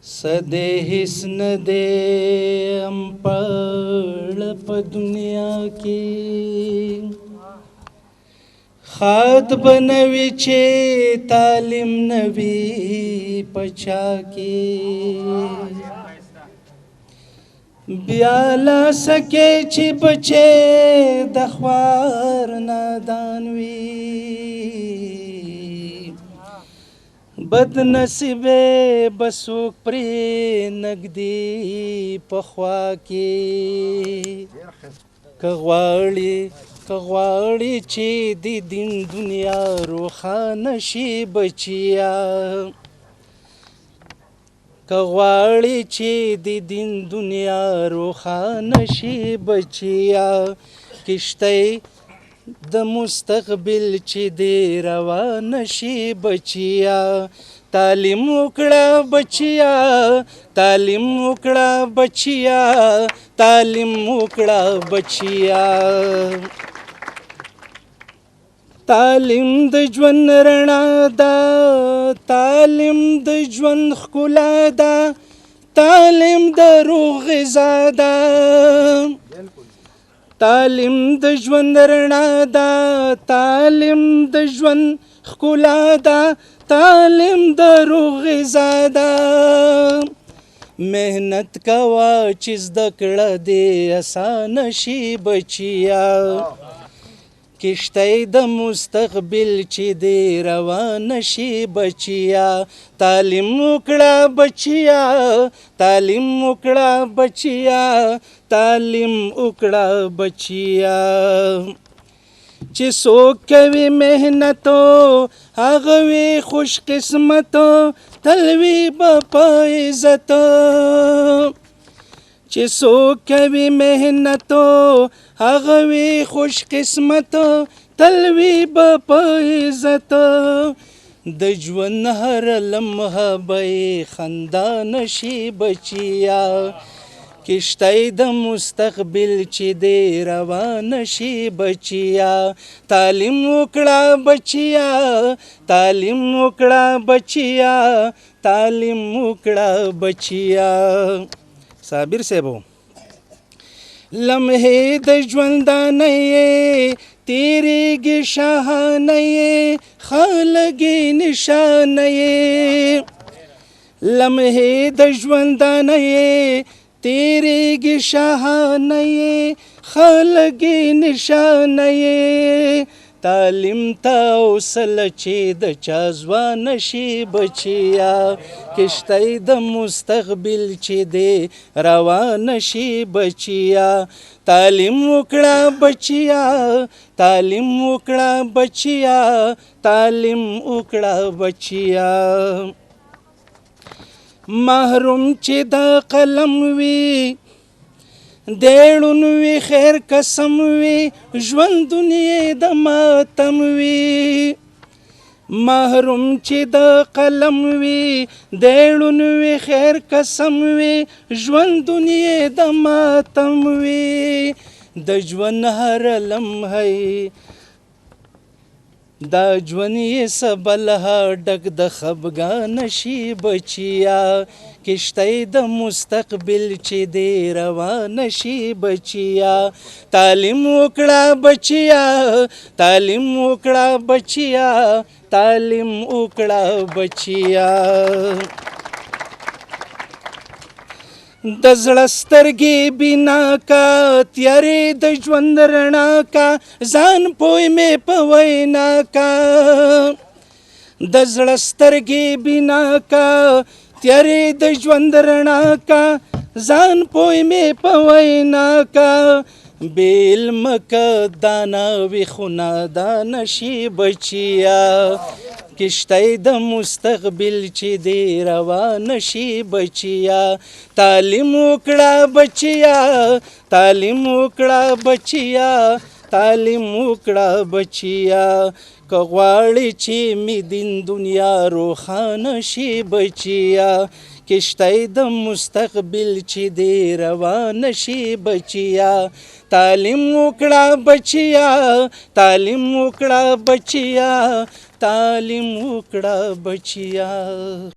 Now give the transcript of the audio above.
सदे हिस न दे अम्पड़ प दुनिया की खाद बनवी चे तालिम नवी पचा की ब्याला सके ची बचे दख्वार नादानवी बदनसीबे बसुक प्री नगदी पखवा की कगवाड़ी ची दी दिन दुनिया रोखान शी बचिया कगवाड़ी ची दी दिन दुनिया रोखान शी बचिया किश्ते द मुस्तकबिल ची दे रवान शी बचिया तालीम उकड़ा बचिया तालीम उकड़ा बचिया तालीम उकड़ा बचिया तालीम द ژوند رڼا ده तालीम د ژوند ښکلا ده तालीम د روح غذا ده तालीम د ژوند رڼا ده तालीم د ژوند ښکلا ده तालीम د روح غذا ده मेहनत کوا چې زده کړه دې اسانه شي بچیا کشتی د مستقبل چې دی روان شي بچیا تعلیم وکړه بچیا تعلیم وکړه بچیا تعلیم وکړه بچیا چې څوک کوي محنتو هغه وي خوش قسمتو تل وي به په عزت چې څوک کوي محنتو هغه وي خوش قسمت تل وي به په عزت د ژوند هر لمحه به خندا نشي بچیا کشتی د مستقبل چې دی روان شي بچیا تعلیم وکړه بچیا تعلیم وکړه بچیا تعلیم وکړه بچیا صابر صاحب لمحې د ژوندانه یې تیریږي شاهانه یې خلګي نشانه یې لمحې د ژوندانه یې تیریږي شاهانه یې خلګي نشانه یې تعلیم ته وصله چې د چا ځوان شي بچیا کشتی د مستقبل چې دی روان شي بچیا تعلیم وکړه بچیا تعلیم وکړه بچیا تعلیم وکړه بچیا محروم چې د قلم وي دیړون وی خیر قسم وی ژوند دنیا د ماتم وی محروم چې د قلم وی دیړون وی خیر قسم وی ژوند دنیا د ماتم وی د ژوند هر لمحه دا ژوند یې سبلها ډک د خفګان شي بچیا کشتی د مستقبل چې دی روان شي بچیا تعلیم وکړه بچیا تعلیم وکړه بچیا تعلیم وکړه بچیا د زړه سترګې بنا کا تیارې د ژوند رڼا کا ځان پوی مې په وینا کا د زړه سترګې بنا کا تیارې د ژوند رڼا کا ځان پوی مې په وینا کا بیل مکه دانا وی خو نادانه شي بچیا کشتی د مستقبل چې دی روان شي بچیا تعلیم وکړه بچیا تعلیم وکړه بچیا تعلیم وکړه بچیا که غواړې چې می دین دنیا روښانه شي بچیا کشتی د مستقبل چې دی روان شي بچیا تعلیم وکړه بچیا تعلیم وکړه بچیا تعلیم وکړه بچیا